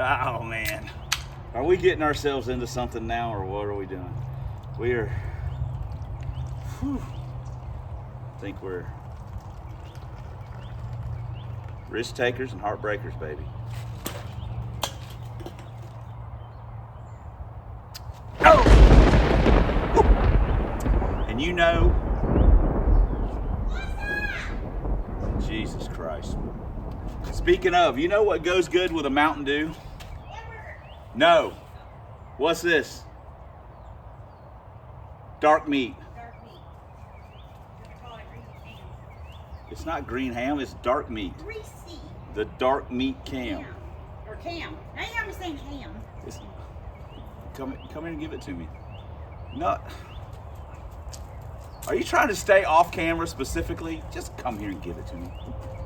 Oh man, are we getting ourselves into something now, or what are we doing? We are. Whew, I think we're risk takers and heartbreakers, baby. Oh! And you know, Jesus Christ. Speaking of, you know what goes good with a Mountain Dew? No. What's this? Dark meat. Dark meat. You call it greasy ham. It's not green ham, it's dark meat. Greasy. The dark meat cam. Or cam. Now you have me saying ham. Come here and give it to me. No. Are you trying to stay off camera specifically? Just come here and give it to me.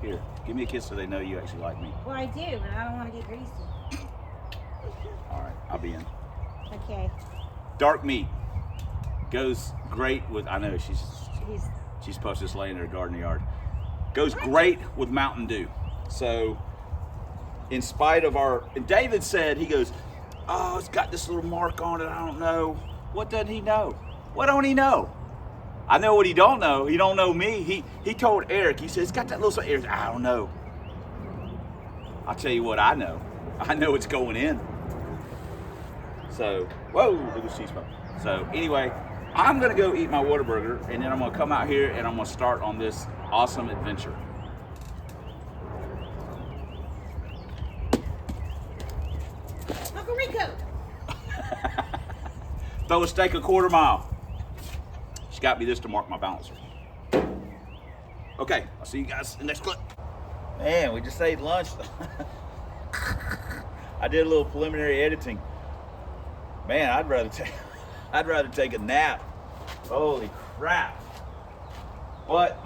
Here, give me a kiss so they know you actually like me. Well, I do, but I don't want to get greasy. All right, I'll be in. Okay. Dark meat goes great with, I know she's supposed to just lay in her garden yard. Goes great with Mountain Dew. So, in spite of and David said, he goes, oh, it's got this little mark on it, I don't know. What doesn't he know? What don't he know? I know what he don't know. He don't know me. He told Eric, he said, it's got that little, Eric, I don't know. I'll tell you what I know. I know it's going in. So, whoa, look at cheese pop. So anyway, I'm gonna go eat my Whataburger, and then I'm gonna come out here and I'm gonna start on this awesome adventure. Uncle Rico. Throw a steak a quarter mile. She got me this to mark my balancer. Okay, I'll see you guys in the next clip. Man, we just ate lunch. I did a little preliminary editing. Man, I'd rather take a nap. Holy crap. But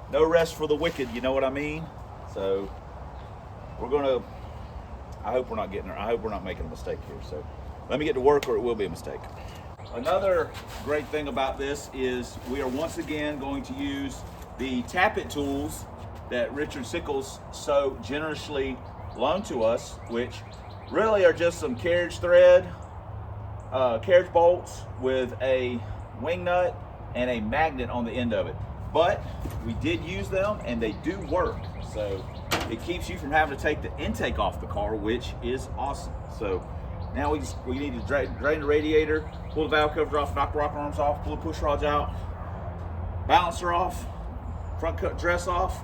no rest for the wicked, you know what I mean? So we're gonna, I hope we're not making a mistake here. So let me get to work or it will be a mistake. Another great thing about this is we are once again going to use the tappet tools that Richard Sickles so generously loaned to us, which really are just some carriage thread, carriage bolts with a wing nut and a magnet on the end of it. But we did use them and they do work. So it keeps you from having to take the intake off the car, which is awesome. So now we need to drain the radiator, pull the valve cover off, knock the rocker arms off, pull the push rods out, balancer off, front cut dress off,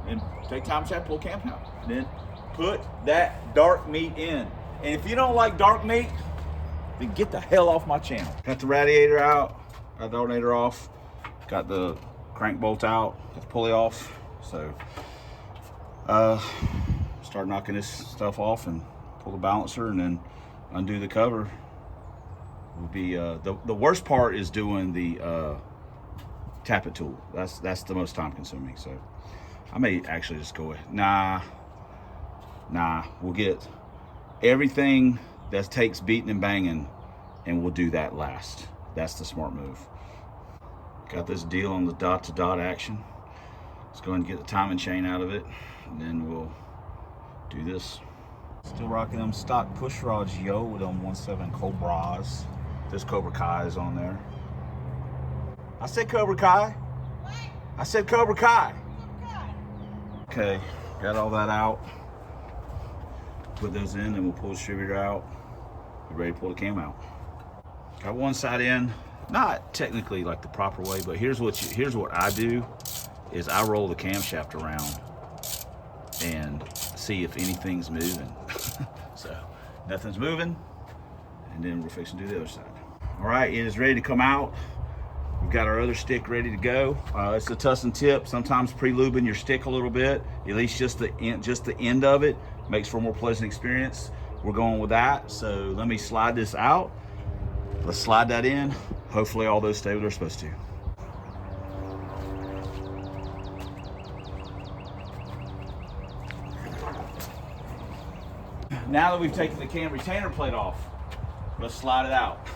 and take camshaft, pull cam out. And then put that dark meat in. And if you don't like dark meat, then get the hell off my channel. Got the radiator out, got the alternator off, got the crank bolt out, got the pulley off. So start knocking this stuff off and pull the balancer and then undo the cover. Will be the worst part is doing the tappet tool. That's the most time consuming. So I may actually just go ahead. Nah, we'll get everything that takes beating and banging and we'll do that last. That's the smart move. Got this deal on the dot to dot action. Let's go ahead and get the timing chain out of it and then we'll do this. Still rocking them stock push rods, yo, with them 1.7 Cobras. This Cobra Kai is on there. I said Cobra Kai. What? I said Cobra Kai. Cobra. Okay, got all that out. Put those in and we'll pull the distributor out. Be ready to pull the cam out. Got one side in, not technically like the proper way, but here's what I do is I roll the camshaft around and see if anything's moving. So nothing's moving, and then we're fixing to do the other side. All right, it is ready to come out. We've got our other stick ready to go. It's a Tussin tip. Sometimes pre-lubing your stick a little bit, at least just the end of it, makes for a more pleasant experience. We're going with that. So let me slide this out. Let's slide that in. Hopefully all those stay where they're supposed to. Now that we've taken the cam retainer plate off, let's slide it out.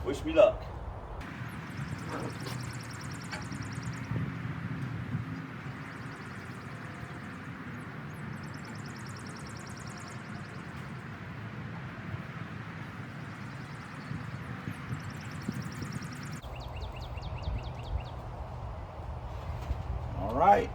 Wish me luck. right.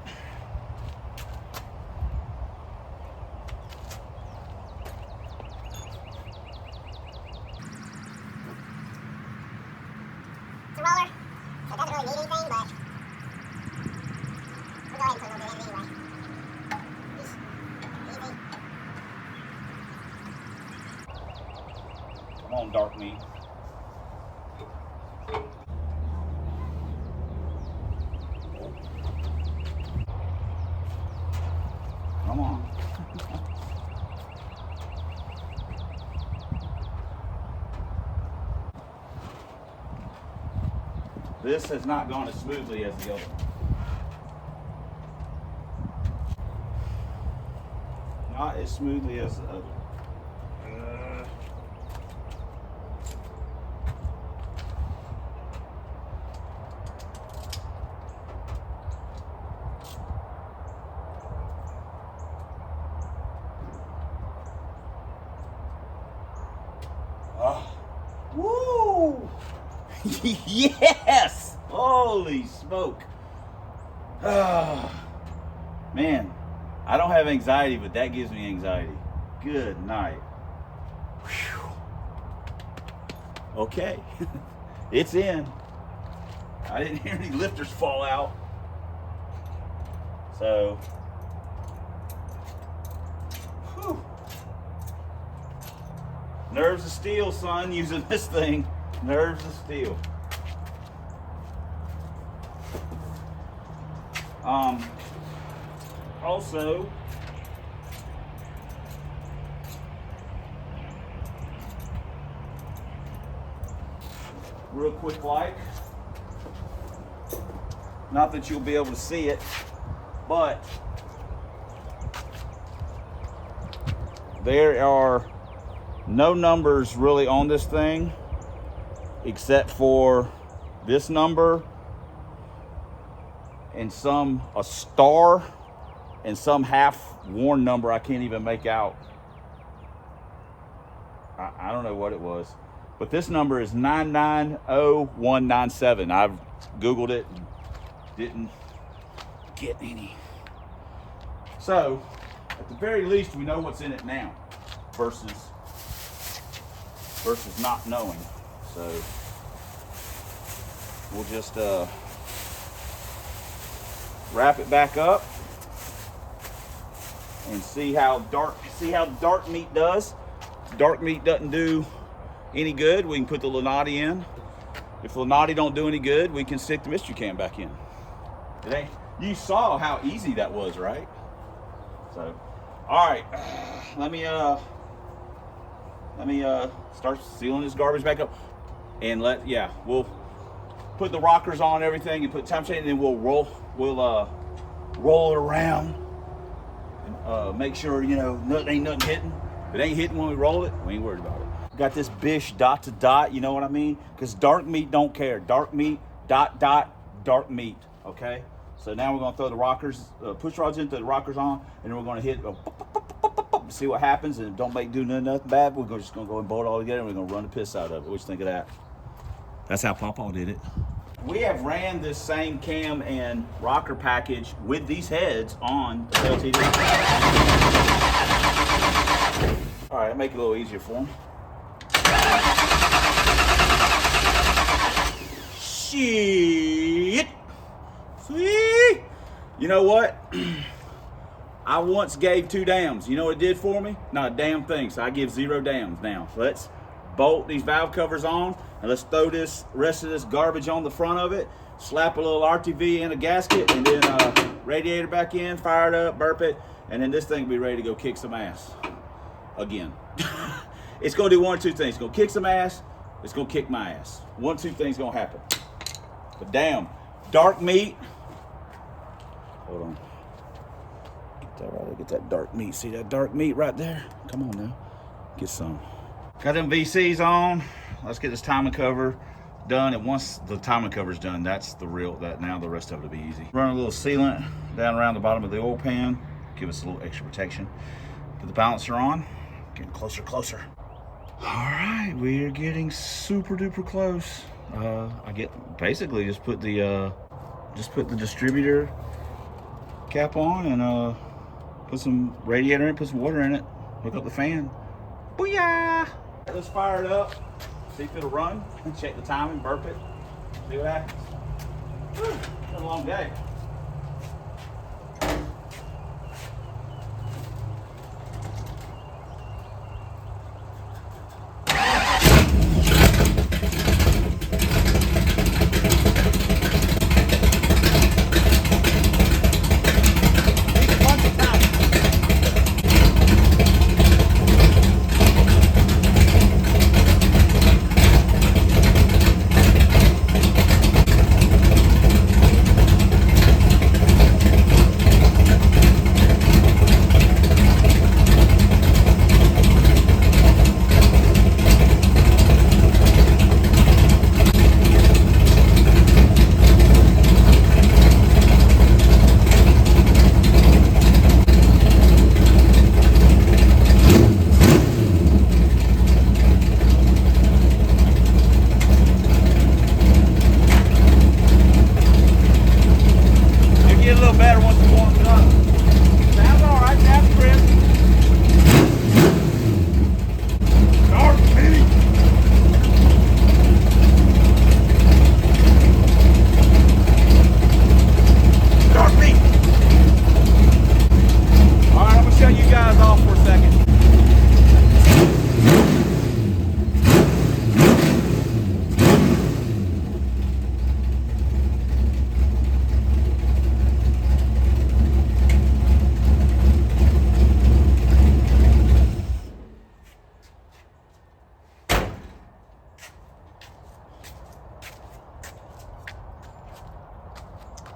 It's a roller, so it doesn't really need anything, but we'll go ahead and put a little bit in it anyway. Easy. Come on, dark meat. Come on. This has not gone as smoothly as the other. Not as smoothly as the other. Woo! Yes! Holy smoke. Man, I don't have anxiety, but that gives me anxiety. Good night. Whew. Okay. It's in. I didn't hear any lifters fall out. So, whew. Nerves of steel, son, using this thing. Nerves of steel. Also, real quick like, not that you'll be able to see it, but there are no numbers really on this thing except for this number and a star and some half worn number I can't even make out. I don't know what it was, but this number is 990197. I've Googled it and didn't get any. So at the very least we know what's in it now versus not knowing. So we'll just wrap it back up and see how dark meat does. Dark meat doesn't do any good, we can put the Lanati in. If Lanati don't do any good, we can stick the mystery cam back in. You saw how easy that was, right? So, all right, let me start sealing this garbage back up, and we'll put the rockers on and everything, and put time chain, and then we'll roll it around, and make sure ain't nothing hitting. If it ain't hitting when we roll it, we ain't worried about it. Got this bish dot to dot, you know what I mean? Because dark meat don't care. Dark meat dot dark meat. Okay. So now we're gonna throw the rockers, push rods in, throw the rockers on, and then we're gonna hit. See what happens, and don't do nothing bad. We're just gonna go and bolt it all together, and we're gonna run the piss out of it. What you think of that? That's how Pawpaw did it. We have ran this same cam and rocker package with these heads on the LTD. All right, make it a little easier for them. Shit! Sweet! You know what? I once gave 2 dams. You know what it did for me? Not a damn thing. So I give 0 dams now. So let's bolt these valve covers on, and let's throw this rest of this garbage on the front of it, slap a little RTV in a gasket, and then radiator back in, fire it up, burp it, and then this thing will be ready to go kick some ass again. It's gonna do 1 or 2 things. It's gonna kick some ass, it's gonna kick my ass. 1 or 2 things gonna happen. But damn, dark meat. Hold on. Get that right, get that dark meat. See that dark meat right there? Come on now, get some. Got them VCs on. Let's get this timing cover done. And once the timing cover's done, that's now the rest of it will be easy. Run a little sealant down around the bottom of the oil pan. Give us a little extra protection. Put the balancer on. Getting closer. All right, we're getting super duper close. I get basically just put the distributor cap on and put some radiator in it, put some water in it, hook up the fan. Booyah! Let's fire it up, see if it'll run, check the timing, burp it, see what happens. Whew, it's been a long day.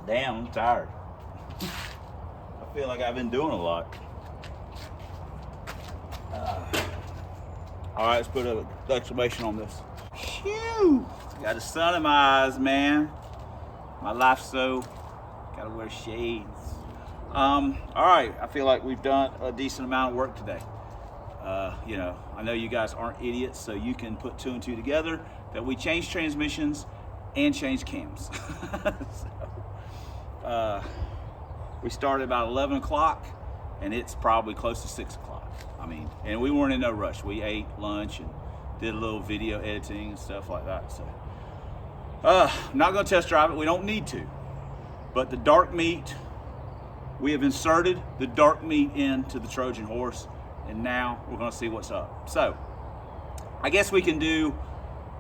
Damn, I'm tired. I feel like I've been doing a lot. All right, let's put an exclamation on this. Phew! Got the sun in my eyes, man. My life's so, gotta wear shades. All right, I feel like we've done a decent amount of work today. You know, I know you guys aren't idiots, so you can put two and two together that we changed transmissions and changed cams. So, we started about 11 o'clock and it's probably close to 6 o'clock. I mean, and we weren't in no rush. We ate lunch and did a little video editing and stuff like that. So, I'm not gonna test drive it. We don't need to. But the dark meat, we have inserted the dark meat into the Trojan horse, and now we're gonna see what's up. So, I guess we can do,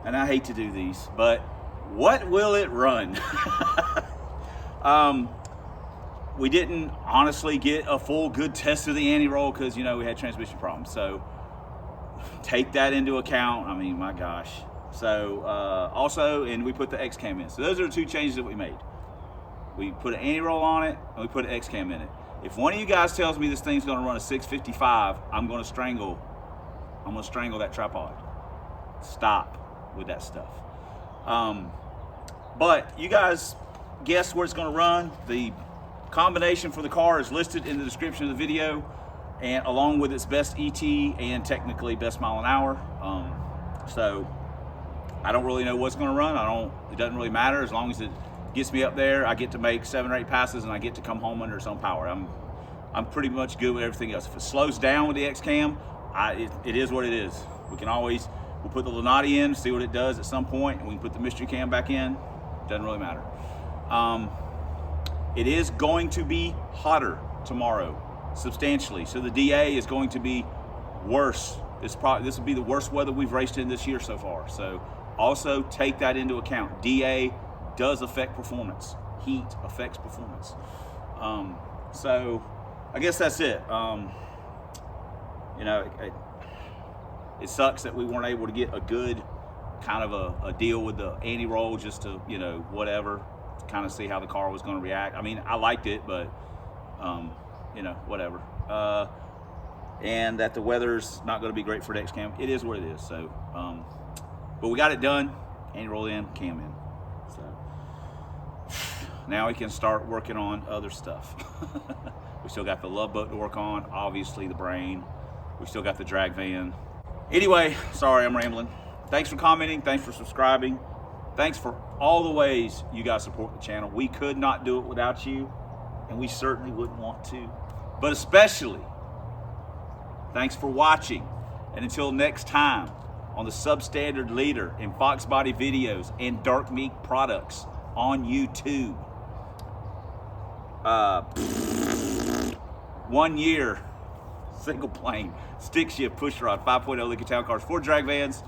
and I hate to do these, but what will it run? We didn't honestly get a full good test of the anti-roll because, you know, we had transmission problems. So take that into account. I mean, my gosh. So also, and we put the X-cam in. So those are the two changes that we made. We put an anti-roll on it and we put an X-cam in it. If one of you guys tells me this thing's gonna run a 655, I'm gonna strangle that tripod. Stop with that stuff. But you guys guess where it's gonna run. The combination for the car is listed in the description of the video, and along with its best ET and technically best mile an hour. So I don't really know what's gonna run. It doesn't really matter as long as it gets me up there. I get to make 7 or 8 passes and I get to come home under its own power. I'm pretty much good with everything else. If it slows down with the X-cam, it is what it is. We'll put the Lunati in, see what it does at some point, and we can put the mystery cam back in. Doesn't really matter. It is going to be hotter tomorrow, substantially. So the DA is going to be worse. This will be the worst weather we've raced in this year so far. So also take that into account. DA does affect performance. Heat affects performance. So I guess that's it. You know, it sucks that we weren't able to get a good kind of a deal with the anti-roll just to, you know, whatever, kind of see how the car was going to react. I mean, I liked it, but you know, whatever. And that the weather's not going to be great for the X-cam. It is what it is. So, but we got it done. Anti-roll in, cam in. So now we can start working on other stuff. We still got the love boat to work on. Obviously, the brain. We still got the drag van. Anyway, sorry, I'm rambling. Thanks for commenting. Thanks for subscribing. Thanks for all the ways you guys support the channel. We could not do it without you. and we certainly wouldn't want to. But especially, thanks for watching, and until next time on the Substandard Leader in Fox Body Videos and Dark Meat Products on YouTube. 1 year single plane stick shift push rod 5.0 Lincoln Town Cars, 4 drag vans.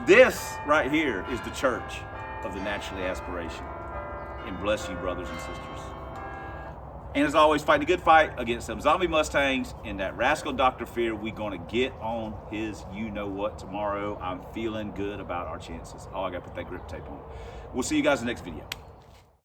This right here is the church of the naturally aspiration. And bless you, brothers and sisters. And as always, fighting a good fight against some zombie Mustangs and that rascal Dr. Fear. We're gonna get on his you-know-what tomorrow. I'm feeling good about our chances. Oh, I gotta put that grip tape on. We'll see you guys in the next video.